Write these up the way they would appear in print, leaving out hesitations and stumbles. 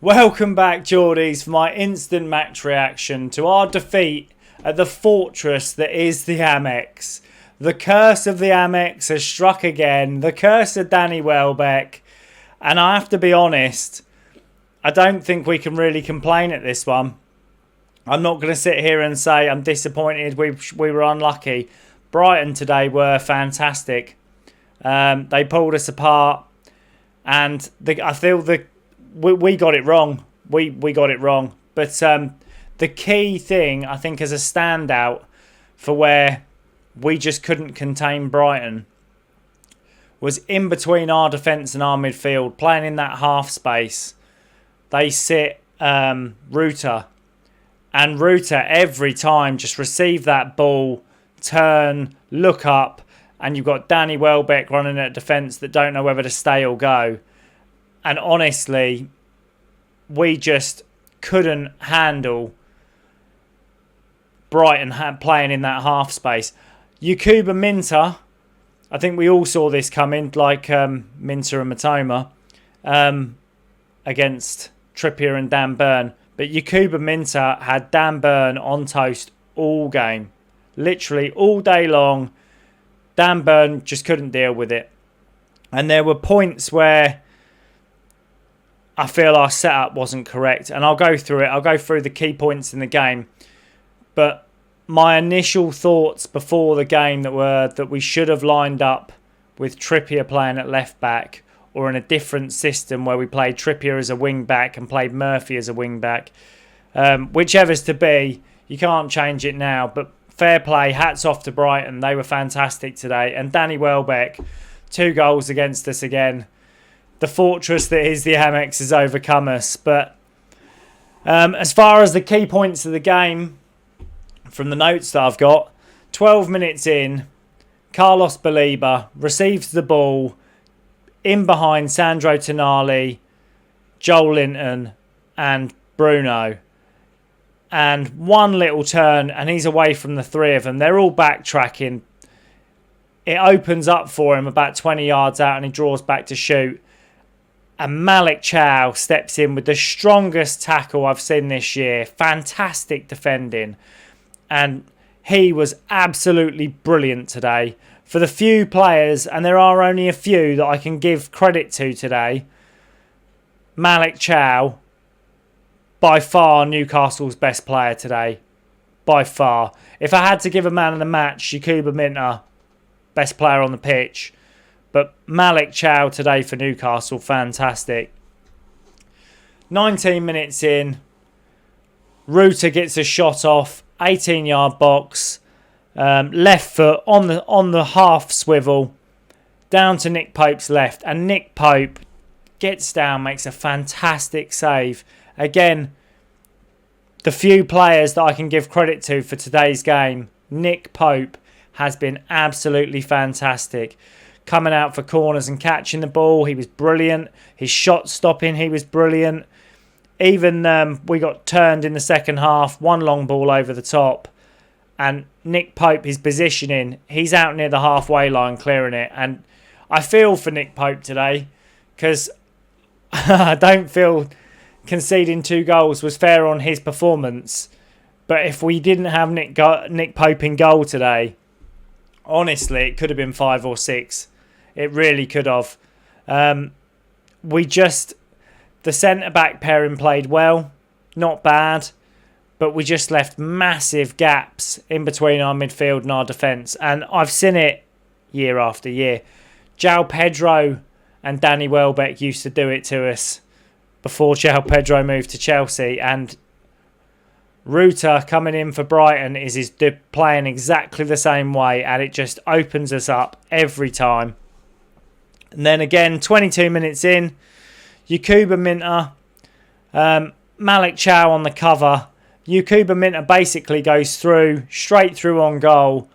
Welcome back, Geordies, for my instant match reaction to our defeat at the fortress that is the Amex. The curse of the Amex has struck again. The curse of Danny Welbeck. And I have to be honest, I don't think we can really complain at this one. I'm not going to sit here and say I'm disappointed we were unlucky. Brighton today were fantastic. They pulled us apart. And I feel we got it wrong. We got it wrong. But the key thing, I think, as a standout for where we just couldn't contain Brighton was in between our defence and our midfield, playing in that half space. They sit Ruta. And Ruta, every time, just receive that ball, turn, look up, and you've got Danny Welbeck running at defence that don't know whether to stay or go. And honestly, we just couldn't handle Brighton playing in that half space. Yakuba Minter, I think we all saw this coming, like Minter and Matoma, against Trippier and Dan Burn. But Yakuba Minter had Dan Burn on toast all game. Literally all day long. Dan Burn just couldn't deal with it. And there were points where I feel our setup wasn't correct. And I'll go through it. I'll go through the key points in the game. But my initial thoughts before the game that we should have lined up with Trippier playing at left back, or in a different system where we played Trippier as a wing back and played Murphy as a wing back. Whichever's to be, you can't change it now. But fair play, hats off to Brighton. They were fantastic today. And Danny Welbeck, 2 goals against us again. The fortress that is the Amex has overcome us. But as far as the key points of the game, from the notes that I've got, 12 minutes in, Carlos Baleba receives the ball in behind Sandro Tonali, Joel Linton and Bruno. And one little turn and he's away from the 3 of them. They're all backtracking. It opens up for him about 20 yards out and he draws back to shoot. And Malick Thiaw steps in with the strongest tackle I've seen this year. Fantastic defending. And he was absolutely brilliant today. For the few players, and there are only a few that I can give credit to today, Malick Thiaw, by far Newcastle's best player today. By far. If I had to give a man of the match, Yakuba Minter, best player on the pitch. But Malick Thiaw today for Newcastle, fantastic. 19 minutes in, Ruta gets a shot off, 18-yard box. Left foot on the half swivel, down to Nick Pope's left, and Nick Pope gets down, makes a fantastic save. Again, the few players that I can give credit to for today's game, Nick Pope has been absolutely fantastic. Coming out for corners and catching the ball, he was brilliant. His shot stopping, he was brilliant. Even we got turned in the second half, one long ball over the top. And Nick Pope, his positioning, he's out near the halfway line clearing it. And I feel for Nick Pope today because I don't feel conceding 2 goals was fair on his performance. But if we didn't have Nick Pope in goal today, honestly, it could have been 5 or 6. It really could have. The centre-back pairing played well. Not bad. But we just left massive gaps in between our midfield and our defence. And I've seen it year after year. João Pedro and Danny Welbeck used to do it to us before João Pedro moved to Chelsea. And Ruta coming in for Brighton is playing exactly the same way. And it just opens us up every time. And then again, 22 minutes in, Yakuba Minter, Malick Thiaw on the cover. Yakuba Minter basically goes straight through on goal.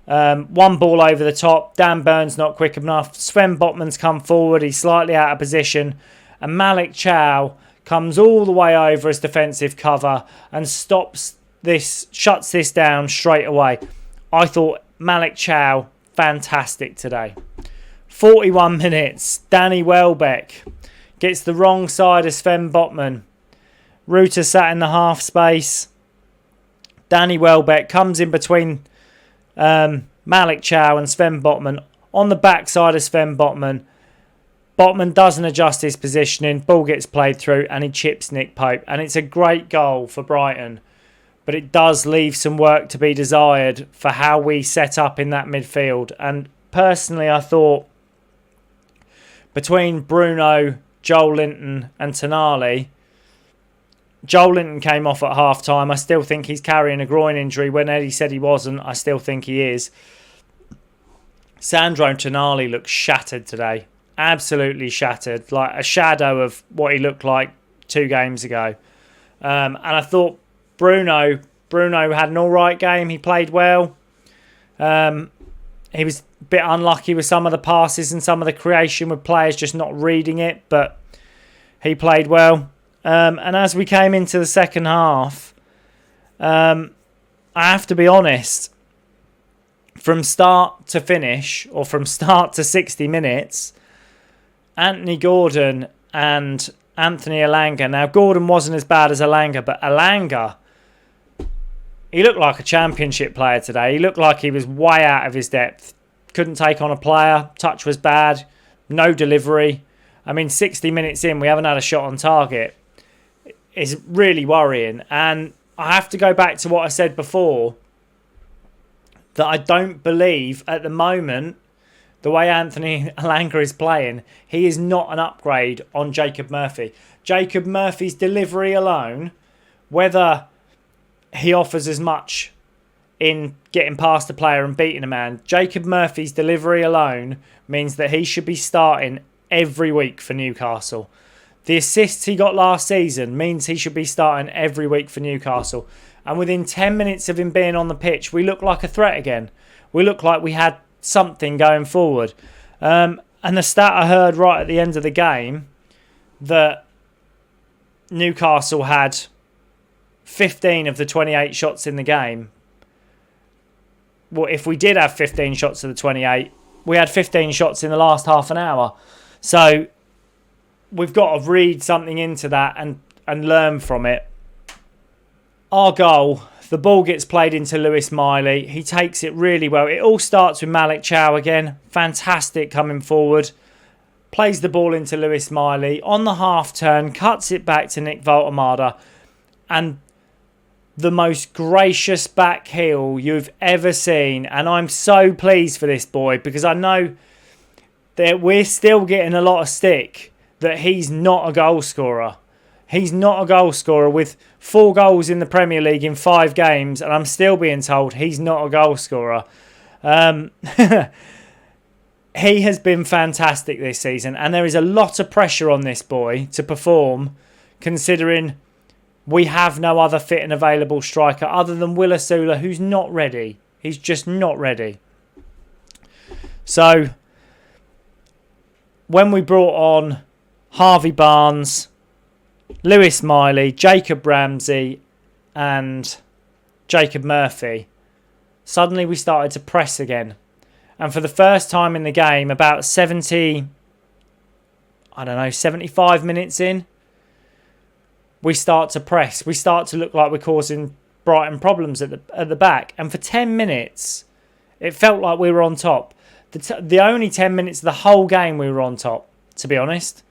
One ball over the top. Dan Burn's not quick enough. Sven Botman's come forward. He's slightly out of position. And Malick Thiaw comes all the way over as defensive cover and shuts this down straight away. I thought Malick Thiaw, fantastic today. 41 minutes. Danny Welbeck gets the wrong side of Sven Botman. Ruta sat in the half space. Danny Welbeck comes in between Malick Thiaw and Sven Botman on the backside of Sven Botman. Botman doesn't adjust his positioning. Ball gets played through and he chips Nick Pope. And it's a great goal for Brighton. But it does leave some work to be desired for how we set up in that midfield. And personally, I thought between Bruno, Joel Linton and Tonali, Joel Linton came off at half-time. I still think he's carrying a groin injury. When Eddie said he wasn't, I still think he is. Sandro Tonali looks shattered today. Absolutely shattered. Like a shadow of what he looked like 2 games ago. And I thought Bruno had an alright game. He played well. He was a bit unlucky with some of the passes and some of the creation with players just not reading it. But he played well. And as we came into the second half, I have to be honest, from start to finish, or from start to 60 minutes, Anthony Gordon and Anthony Elanga. Now, Gordon wasn't as bad as Elanga, but Elanga, he looked like a championship player today. He looked like he was way out of his depth. Couldn't take on a player. Touch was bad. No delivery. I mean, 60 minutes in, we haven't had a shot on target. It's really worrying. And I have to go back to what I said before, that I don't believe at the moment, the way Anthony Elanga is playing, he is not an upgrade on Jacob Murphy. Jacob Murphy's delivery alone, whether he offers as much in getting past a player and beating a man, Jacob Murphy's delivery alone means that he should be starting every week for Newcastle. The assists he got last season means he should be starting every week for Newcastle. And within 10 minutes of him being on the pitch, we look like a threat again. We look like we had something going forward. And the stat I heard right at the end of the game, that Newcastle had 15 of the 28 shots in the game. Well, if we did have 15 shots of the 28, we had 15 shots in the last half an hour. So we've got to read something into that and learn from it. Our goal, the ball gets played into Lewis Miley. He takes it really well. It all starts with Malick Thiaw again. Fantastic coming forward. Plays the ball into Lewis Miley. On the half turn, cuts it back to Nick Woltemade. And the most gracious back heel you've ever seen. And I'm so pleased for this boy, because I know that we're still getting a lot of stick that he's not a goal scorer. He's not a goal scorer with 4 goals in the Premier League in 5 games, and I'm still being told he's not a goal scorer. He has been fantastic this season, and there is a lot of pressure on this boy to perform, considering we have no other fit and available striker other than Will Asula, who's not ready. He's just not ready. So, when we brought on Harvey Barnes, Lewis Miley, Jacob Ramsey and Jacob Murphy, suddenly we started to press again. And for the first time in the game, about 75 minutes in, we start to press. We start to look like we're causing Brighton problems at the back. And for 10 minutes, it felt like we were on top. The only 10 minutes of the whole game we were on top, to be honest.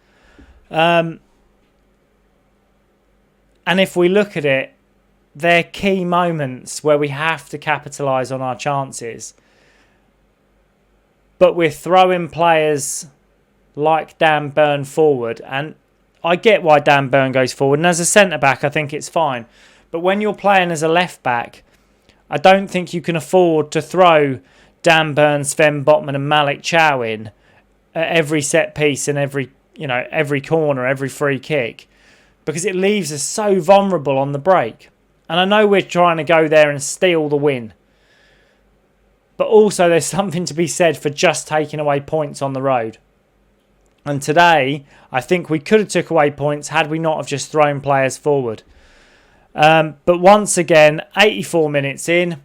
And if we look at it, they're key moments where we have to capitalise on our chances. But we're throwing players like Dan Burn forward. And I get why Dan Burn goes forward. And as a centre-back, I think it's fine. But when you're playing as a left-back, I don't think you can afford to throw Dan Burn, Sven Botman and Malick Thiaw in at every set piece and every corner, every free kick. Because it leaves us so vulnerable on the break. And I know we're trying to go there and steal the win. But also there's something to be said for just taking away points on the road. And today, I think we could have took away points had we not have just thrown players forward. But once again, 84 minutes in,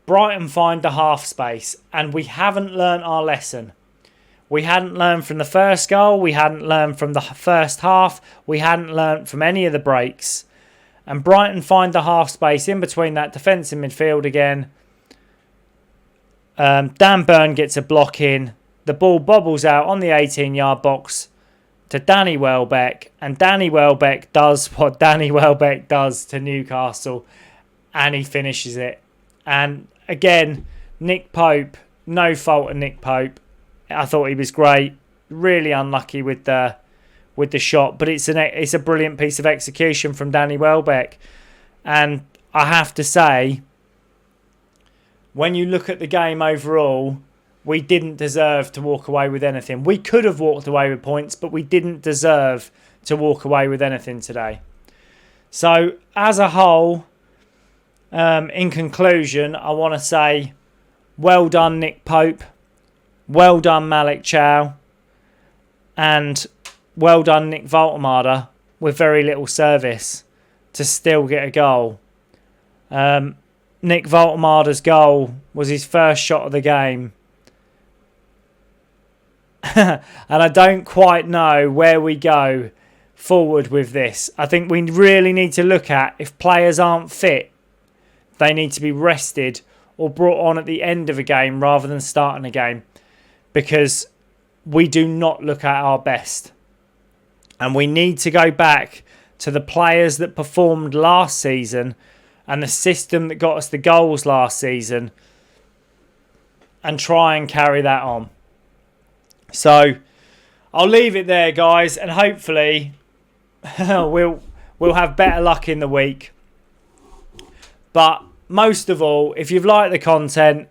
Brighton find the half space. And we haven't learnt our lesson. We hadn't learned from the first goal. We hadn't learned from the first half. We hadn't learned from any of the breaks. And Brighton find the half space in between that defensive midfield again. Dan Burn gets a block in. The ball bobbles out on the 18-yard box to Danny Welbeck. And Danny Welbeck does what Danny Welbeck does to Newcastle. And he finishes it. And again, Nick Pope, no fault of Nick Pope. I thought he was great. Really unlucky with the shot. But it's a brilliant piece of execution from Danny Welbeck. And I have to say, when you look at the game overall, we didn't deserve to walk away with anything. We could have walked away with points, but we didn't deserve to walk away with anything today. So, as a whole, in conclusion, I want to say, well done, Nick Pope. Well done, Malick Thiaw. And well done, Nick Woltemade, with very little service to still get a goal. Nick Woltemade's goal was his first shot of the game. And I don't quite know where we go forward with this. I think we really need to look at, if players aren't fit, they need to be rested or brought on at the end of a game rather than starting a game. Because we do not look at our best. And we need to go back to the players that performed last season and the system that got us the goals last season and try and carry that on. So I'll leave it there, guys, and hopefully we'll have better luck in the week. But most of all, if you've liked the content,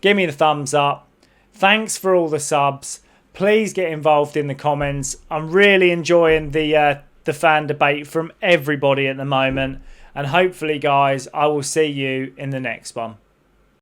give me the thumbs up. Thanks for all the subs. Please get involved in the comments. I'm really enjoying the fan debate from everybody at the moment. And hopefully, guys, I will see you in the next one.